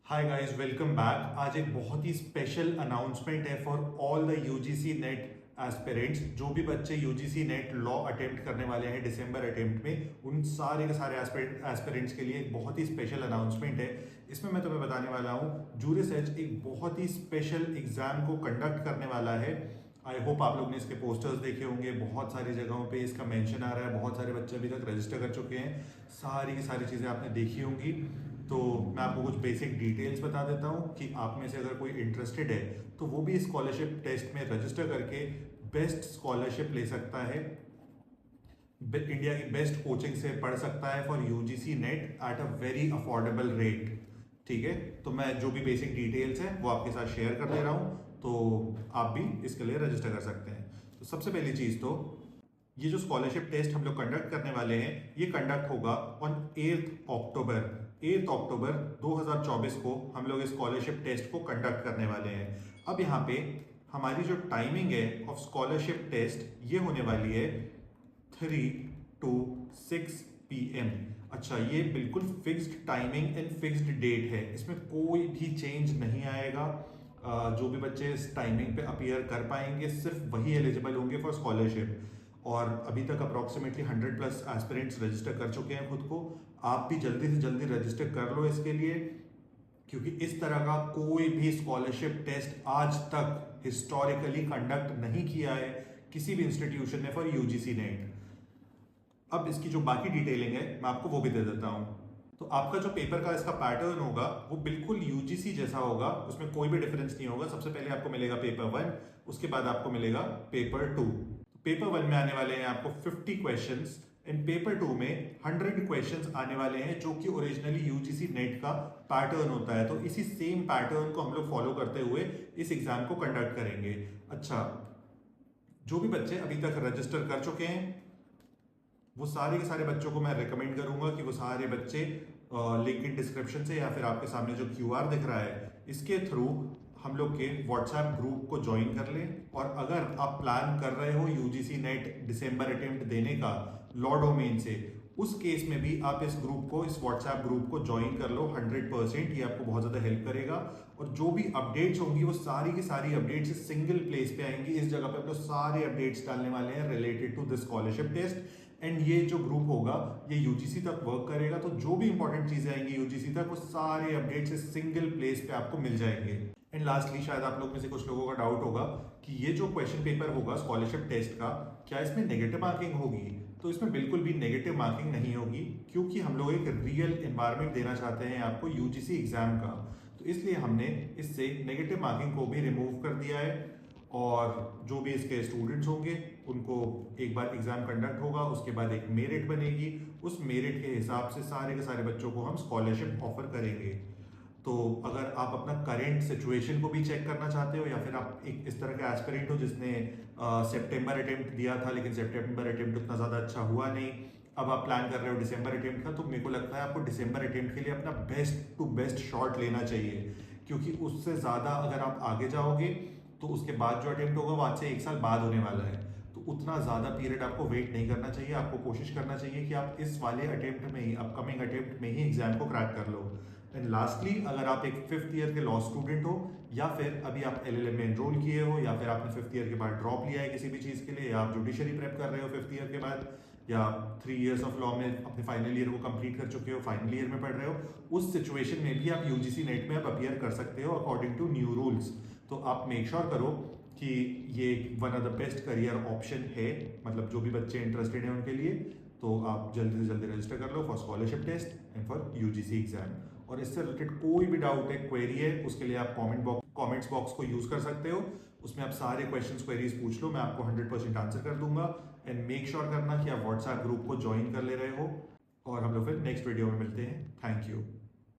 Hi guys, welcome back. आज एक बहुत ही स्पेशल अनाउंसमेंट है for all the UGC net aspirants. जो भी बच्चे यूजीसी नेट लॉ अटेम्प्ट करने वाले हैं दिसंबर अटेम्प्ट में, उन सारे के सारे एस्पिरेंट्स के लिए एक बहुत ही स्पेशल अनाउंसमेंट है। इसमें मैं तुम्हें बताने वाला हूँ जूरिस एच एक बहुत ही स्पेशल एग्जाम को कंडक्ट करने वाला है। आई होप आप लोग ने इसके पोस्टर्स देखे होंगे, बहुत सारी जगहों पे इसका मेंशन आ रहा है, बहुत सारे बच्चे अभी तक रजिस्टर कर चुके हैं, सारी की सारी चीज़ें आपने देखी होंगी। तो मैं आपको कुछ बेसिक डिटेल्स बता देता हूँ कि आप में से अगर कोई इंटरेस्टेड है तो वो भी स्कॉलरशिप टेस्ट में रजिस्टर करके बेस्ट स्कॉलरशिप ले सकता है, इंडिया की बेस्ट कोचिंग से पढ़ सकता है for UGC net at a very affordable rate. ठीक है, तो मैं जो भी बेसिक डिटेल्स है वो आपके साथ शेयर कर दे रहा हूँ, तो आप भी इसके लिए रजिस्टर कर सकते हैं। तो सबसे पहली चीज़, तो ये जो स्कॉलरशिप टेस्ट हम लोग कंडक्ट करने वाले हैं ये कंडक्ट होगा ऑन 8 अक्टूबर 2024 को हम लोग इस स्कॉलरशिप टेस्ट को कंडक्ट करने वाले हैं। अब यहाँ पे हमारी जो टाइमिंग है ऑफ स्कॉलरशिप टेस्ट ये होने वाली है 3 to 6 PM। अच्छा, ये बिल्कुल fixed timing and fixed date है, इसमें कोई भी चेंज नहीं आएगा। जो भी बच्चे इस टाइमिंग पे अपीयर कर पाएंगे सिर्फ वही एलिजिबल होंगे फॉर स्कॉलरशिप। और अभी तक अप्रॉक्सीमेटली 100+ एस्पिरेंट्स रजिस्टर कर चुके हैं खुद को। आप भी जल्दी से जल्दी रजिस्टर कर लो इसके लिए, क्योंकि इस तरह का कोई भी स्कॉलरशिप टेस्ट आज तक हिस्टोरिकली कंडक्ट नहीं किया है किसी भी इंस्टीट्यूशन ने फॉर यूजीसी नेट। अब इसकी जो बाकी डिटेलिंग है मैं आपको वो भी दे देता हूं। तो आपका जो पेपर का इसका पैटर्न होगा वो बिल्कुल यूजीसी जैसा होगा, उसमें कोई भी डिफरेंस नहीं होगा। सबसे पहले आपको मिलेगा पेपर 1, उसके बाद आपको मिलेगा पेपर 2। पेपर 1 में आने वाले हैं आपको 50 क्वेश्चंस एंड पेपर 2 में 100 क्वेश्चंस आने वाले हैं, जो कि ओरिजिनली यूजीसी नेट का पैटर्न होता है। तो इसी सेम पैटर्न को हम लोग फॉलो करते हुए इस एग्जाम को कंडक्ट करेंगे। अच्छा, जो भी बच्चे अभी तक रजिस्टर कर चुके हैं वो सारे के सारे बच्चों को मैं रिकमेंड करूंगा कि वो सारे बच्चे लिंक इन डिस्क्रिप्शन से या फिर आपके सामने जो क्यूआर दिख रहा है इसके थ्रू हम लोग के व्हाट्सएप ग्रुप को ज्वाइन कर लें। और अगर आप प्लान कर रहे हो यूजीसी नेट दिसंबर अटेम्प्ट देने का लॉ डोमेन से, उस केस में भी आप इस ग्रुप को, इस व्हाट्सएप ग्रुप को ज्वाइन कर लो 100%। ये आपको बहुत ज़्यादा हेल्प करेगा। और जो भी अपडेट्स होंगी वो सारी की सारी अपडेट्स इस सिंगल प्लेस पे आएंगी। इस जगह पे हम लोग सारे अपडेट्स डालने वाले हैं related to this scholarship test. And ये जो ग्रुप होगा ये यूजीसी तक वर्क करेगा, तो जो भी इंपॉर्टेंट चीजें आएंगी यूजीसी तक वो सारे अपडेट्स इस सिंगल प्लेस पे आपको मिल जाएंगे। एंड लास्टली, शायद आप लोग में से कुछ लोगों का डाउट होगा कि ये जो क्वेश्चन पेपर होगा स्कॉलरशिप टेस्ट का, क्या इसमें नेगेटिव मार्किंग होगी? तो इसमें बिल्कुल भी नेगेटिव मार्किंग नहीं होगी, क्योंकि हम लोग एक रियल एनवायरनमेंट देना चाहते हैं आपको यूजीसी एग्जाम का। तो इसलिए हमने इससे नेगेटिव मार्किंग को भी रिमूव कर दिया है। और जो भी इसके स्टूडेंट्स होंगे उनको एक बार एग्जाम कंडक्ट होगा, उसके बाद एक मेरिट बनेगी, उस मेरिट के हिसाब से सारे के सारे बच्चों को हम स्कॉलरशिप ऑफर करेंगे। तो अगर आप अपना करेंट सिचुएशन को भी चेक करना चाहते हो, या फिर आप एक इस तरह का एस्पिरेंट हो जिसने सितंबर अटेम्प्ट दिया था लेकिन सितंबर अटेम्प्ट उतना ज़्यादा अच्छा हुआ नहीं, अब आप प्लान कर रहे हो दिसंबर अटेम्प्ट का, तो मेरे को लगता है आपको दिसंबर अटेम्प्ट के लिए अपना बेस्ट टू बेस्ट शॉट लेना चाहिए। क्योंकि उससे ज़्यादा अगर आप आगे जाओगे तो उसके बाद जो अटेम्प्ट होगा वो आज से 1 साल बाद होने वाला है। तो उतना ज़्यादा पीरियड आपको वेट नहीं करना चाहिए। आपको कोशिश करना चाहिए कि आप इस वाले अटेम्प्ट में ही, अपकमिंग अटेम्प्ट में ही एग्जाम को क्रैक कर लो। एंड लास्टली, अगर आप एक 5th ईयर के लॉ स्टूडेंट हो, या फिर अभी आप LLM में एनरोल किए हो, या फिर आपने 5th ईयर के बाद ड्रॉप लिया है किसी भी चीज़ के लिए, या आप जुडिशरी प्रेप कर रहे हो 5th ईयर के बाद, या 3 इयर्स ऑफ लॉ में अपने फाइनल ईयर को कंप्लीट कर चुके हो, फाइनल ईयर में पढ़ रहे हो, उस सिचुएशन में भी आप यूजीसी नेट में आप अपीयर कर सकते हो अकॉर्डिंग टू न्यू रूल्स। तो आप मेक श्योर करो कि ये one of the best career option है, मतलब जो भी बच्चे इंटरेस्टेड हैं उनके लिए। तो आप जल्दी से जल्दी रजिस्टर कर लो for scholarship test and for UGC exam. और इससे रिलेटेड कोई भी डाउट है, क्वेरी है, उसके लिए आप कमेंट्स बॉक्स को यूज कर सकते हो। उसमें आप सारे क्वेश्चंस क्वेरीज पूछ लो, मैं आपको 100% आंसर कर दूंगा। एंड मेक श्योर करना कि आप व्हाट्सएप ग्रुप को ज्वाइन कर ले रहे हो। और हम लोग फिर नेक्स्ट वीडियो में मिलते हैं। Thank you.